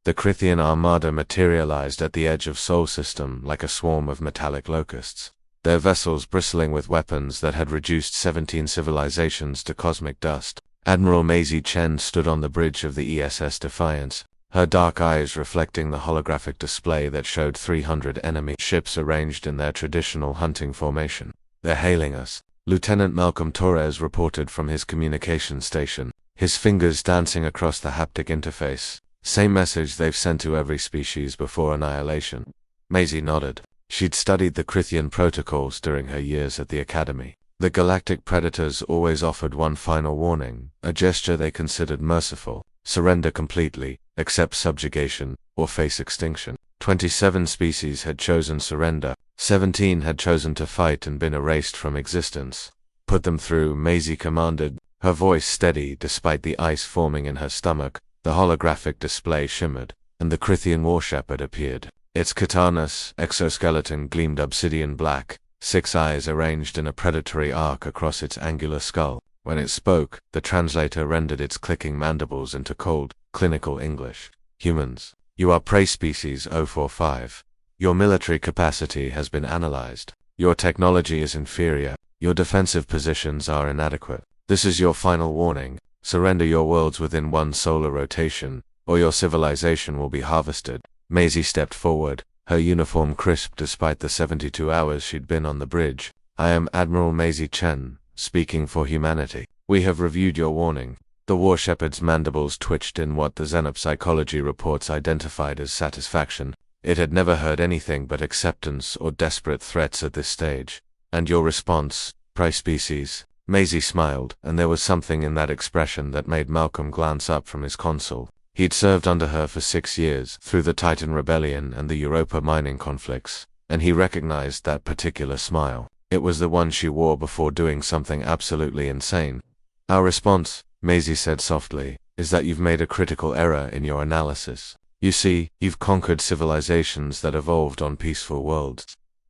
The Crithian armada materialized at the edge of Sol System like a swarm of metallic locusts, their vessels bristling with weapons that had reduced 17 civilizations to cosmic dust. Admiral Maisie Chen stood on the bridge of the ESS Defiance, her dark eyes reflecting the holographic display that showed 300 enemy ships arranged in their traditional hunting formation. "They're hailing us," Lieutenant Malcolm Torres reported from his communication station, his fingers dancing across the haptic interface. "Same message they've sent to every species before annihilation." Maisie nodded. She'd studied the Crithian protocols during her years at the Academy. The galactic predators always offered one final warning, a gesture they considered merciful: surrender completely, accept subjugation, or face extinction. 27 species had chosen surrender, 17 had chosen to fight and been erased from existence. "Put them through," Maisie commanded, her voice steady despite the ice forming in her stomach. The holographic display shimmered, and the Crithian war shepherd appeared. Its chitinous exoskeleton gleamed obsidian black, 6 eyes arranged in a predatory arc across its angular skull. When it spoke, the translator rendered its clicking mandibles into cold, clinical English. "Humans, you are prey species 045. Your military capacity has been analyzed. Your technology is inferior. Your defensive positions are inadequate. This is your final warning. Surrender your worlds within one solar rotation, or your civilization will be harvested." Maisie stepped forward, her uniform crisp despite the 72 hours she'd been on the bridge. "I am Admiral Maisie Chen, speaking for humanity. We have reviewed your warning." The war shepherd's mandibles twitched in what the xenopsychology reports identified as satisfaction. It had never heard anything but acceptance or desperate threats at this stage. "And your response, prey species?" Maisie smiled, and there was something in that expression that made Malcolm glance up from his console. He'd served under her for 6 years, through the Titan Rebellion and the Europa mining conflicts, and he recognized that particular smile. It was the one she wore before doing something absolutely insane. "Our response," Maisie said softly, "is that you've made a critical error in your analysis. You see, you've conquered civilizations that evolved on peaceful worlds.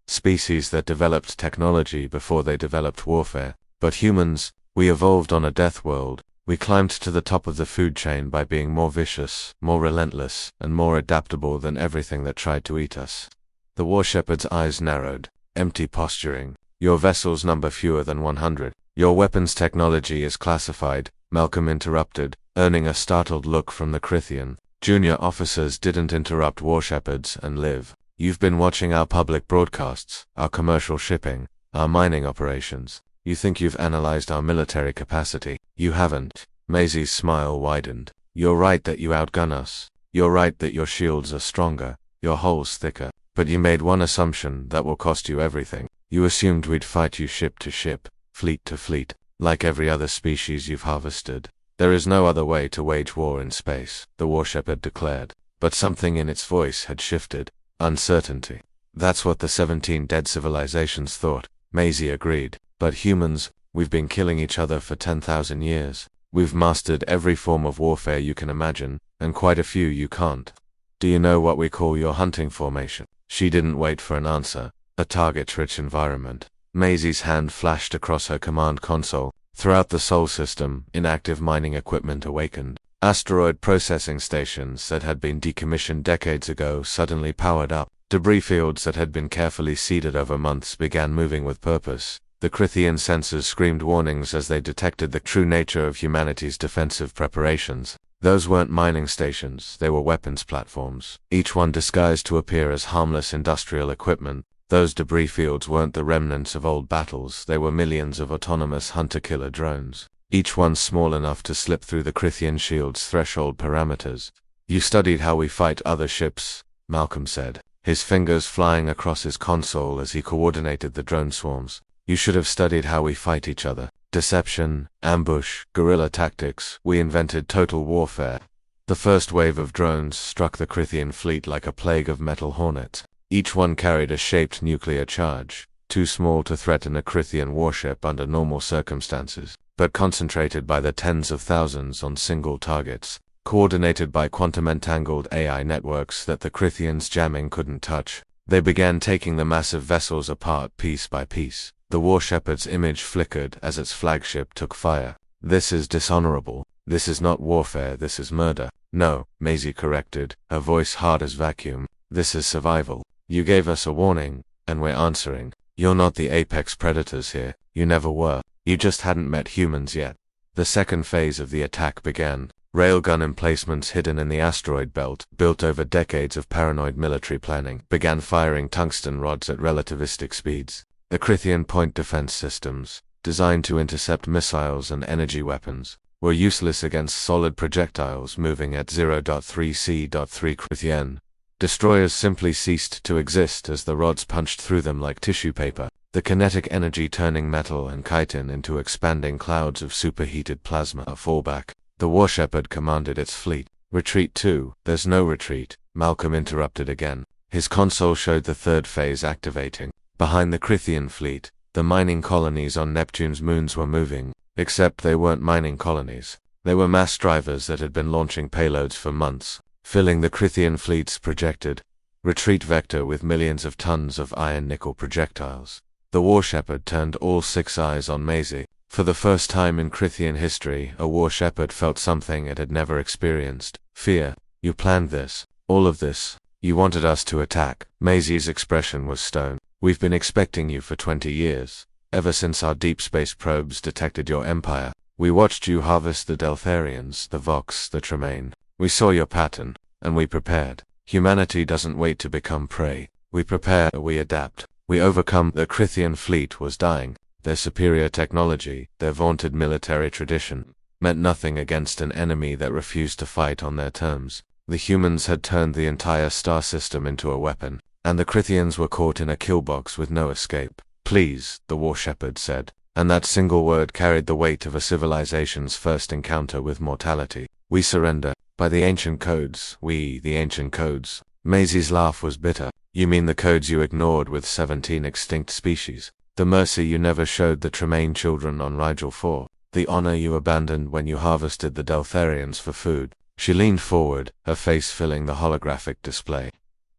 Species that developed technology before they developed warfare. But humans, we evolved on a death world. We climbed to the top of the food chain by being more vicious, more relentless, and more adaptable than everything that tried to eat us." The war shepherd's eyes narrowed. "Empty posturing. Your vessels number fewer than 100. Your weapons technology is classified," Malcolm interrupted, earning a startled look from the Crithian. Junior officers didn't interrupt war shepherds and live. "You've been watching our public broadcasts, our commercial shipping, our mining operations. You think you've analyzed our military capacity. You haven't." Maisie's smile widened. "You're right that you outgun us. You're right that your shields are stronger, your hulls thicker. But you made one assumption that will cost you everything. You assumed we'd fight you ship to ship, fleet to fleet, like every other species you've harvested. There is no other way to wage war in space," the war shepherd declared. But something in its voice had shifted. Uncertainty. "That's what the 17 dead civilizations thought," Maisie agreed. "But humans, we've been killing each other for 10,000 years. We've mastered every form of warfare you can imagine, and quite a few you can't. Do you know what we call your hunting formation?" She didn't wait for an answer. "A target-rich environment." Maisie's hand flashed across her command console. Throughout the Sol System, inactive mining equipment awakened. Asteroid processing stations that had been decommissioned decades ago suddenly powered up. Debris fields that had been carefully seeded over months began moving with purpose. The Crithian sensors screamed warnings as they detected the true nature of humanity's defensive preparations. Those weren't mining stations, they were weapons platforms, each one disguised to appear as harmless industrial equipment. Those debris fields weren't the remnants of old battles, they were millions of autonomous hunter-killer drones, each one small enough to slip through the Crithian shield's threshold parameters. "You studied how we fight other ships," Malcolm said, his fingers flying across his console as he coordinated the drone swarms. "You should have studied how we fight each other. Deception, ambush, guerrilla tactics. We invented total warfare." The first wave of drones struck the Crithian fleet like a plague of metal hornets. Each one carried a shaped nuclear charge, too small to threaten a Crithian warship under normal circumstances, but concentrated by the tens of thousands on single targets, coordinated by quantum-entangled AI networks that the Crithians' jamming couldn't touch. They began taking the massive vessels apart piece by piece. The war shepherd's image flickered as its flagship took fire. "This is dishonorable," This is not warfare, this is murder. No, Maisie corrected, her voice hard as vacuum. This is survival. You gave us a warning, and we're answering. You're not the apex predators here. You never were. You just hadn't met humans yet. The second phase of the attack began. Railgun emplacements hidden in the asteroid belt, built over decades of paranoid military planning, began firing tungsten rods at relativistic speeds. The Crithian point defense systems, designed to intercept missiles and energy weapons, were useless against solid projectiles moving at 0.3 c.3 Crithian. Destroyers simply ceased to exist as the rods punched through them like tissue paper, the kinetic energy turning metal and chitin into expanding clouds of superheated plasma. A fallback. The Warshepherd commanded its fleet. Retreat 2. There's no retreat, Malcolm interrupted again. His console showed the third phase activating. Behind the Crithian fleet, the mining colonies on Neptune's moons were moving, except they weren't mining colonies. They were mass drivers that had been launching payloads for months, filling the Crithian fleet's projected retreat vector with millions of tons of iron-nickel projectiles. The Warshepherd turned all 6 eyes on Maisie. For the first time in Crithian history, a Warshepherd felt something it had never experienced. Fear. You planned this. All of this. You wanted us to attack. Maisie's expression was stone. We've been expecting you for 20 years. Ever since our deep space probes detected your empire. We watched you harvest the Deltharians, the Vox, the Tremaine. We saw your pattern, and we prepared. Humanity doesn't wait to become prey. We prepare, we adapt. We overcome. The Crithian fleet was dying. Their superior technology, their vaunted military tradition, meant nothing against an enemy that refused to fight on their terms. The humans had turned the entire star system into a weapon, and the Crithians were caught in a killbox with no escape. Please, the Warshepherd said, and that single word carried the weight of a civilization's first encounter with mortality. We surrender. By the ancient codes, the ancient codes. Maisie's laugh was bitter. You mean the codes you ignored with 17 extinct species? The mercy you never showed the Tremaine children on Rigel 4, the honor you abandoned when you harvested the Deltharians for food. She leaned forward, her face filling the holographic display.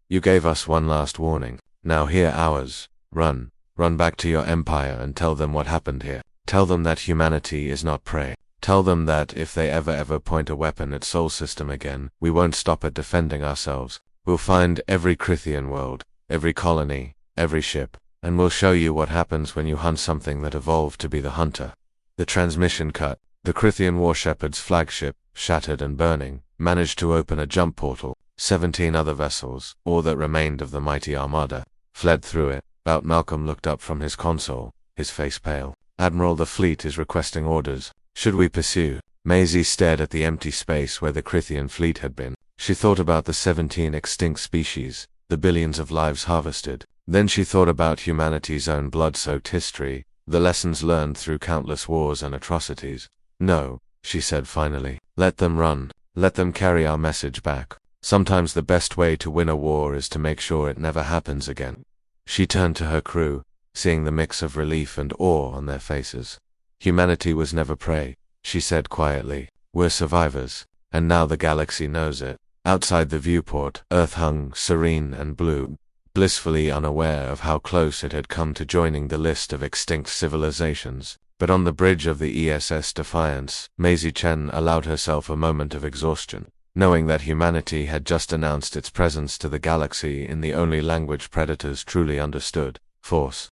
You gave us one last warning. Now hear ours. Run. Run back to your empire and tell them what happened here. Tell them that humanity is not prey. Tell them that if they ever point a weapon at Sol System again, we won't stop at defending ourselves. We'll find every Crithian world, every colony, every ship, and we'll show you what happens when you hunt something that evolved to be the hunter. The transmission cut. The Crithian Warshepherd's flagship, shattered and burning, managed to open a jump portal. 17 other vessels, all that remained of the mighty armada, fled through it. Malcolm looked up from his console, his face pale. Admiral, the fleet is requesting orders. Should we pursue? Maisie stared at the empty space where the Crithian fleet had been. She thought about the 17 extinct species, the billions of lives harvested. Then she thought about humanity's own blood-soaked history, the lessons learned through countless wars and atrocities. No, she said finally. Let them run. Let them carry our message back. Sometimes the best way to win a war is to make sure it never happens again. She turned to her crew, seeing the mix of relief and awe on their faces. Humanity was never prey, she said quietly. We're survivors, and now the galaxy knows it. Outside the viewport, Earth hung, serene and blue, blissfully unaware of how close it had come to joining the list of extinct civilizations. But on the bridge of the ESS Defiance, Maisie Chen allowed herself a moment of exhaustion, knowing that humanity had just announced its presence to the galaxy in the only language predators truly understood, Force.